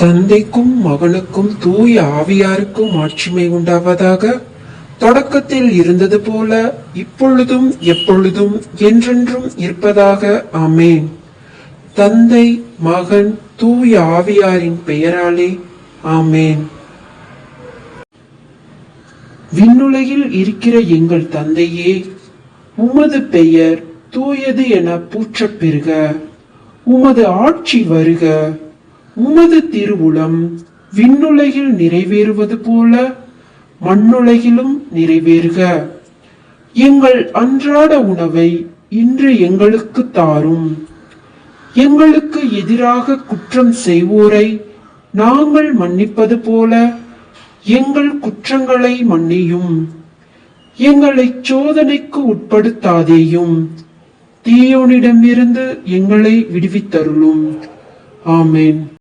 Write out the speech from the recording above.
தந்தைக்கும் மகனுக்கும் தூய ஆவியாருக்கும் ஆட்சிமை உண்டாவதாக. தொடக்கத்தில் இருந்தது போல இப்பொழுதும் எப்பொழுதும் என்றென்றும் இருப்பதாக. ஆமேன். தந்தை, மகன், தூய ஆவியாரின் பெயராலே. ஆமேன். விண்ணுலகில் இருக்கிற எங்கள் தந்தையே, உமது பெயர் தூயது என போற்றப் பெறுக. உமது ஆட்சி வருக. உமது திருவுளம் விண்ணுலகில் நிறைவேறுவது போல மண்ணுலகிலும் நிறைவேறுக. எங்கள் அன்றாட உணவை இன்று எங்களுக்கு தாரும். எங்களுக்கு எதிராக குற்றம் செய்வோரை நாங்கள் மன்னிப்பது போல எங்கள் குற்றங்களை மன்னியும். எங்களை சோதனைக்கு உட்படுத்தாதேயும், தீயோனிடமிருந்து எங்களை விடுவித்தருளும். ஆமேன்.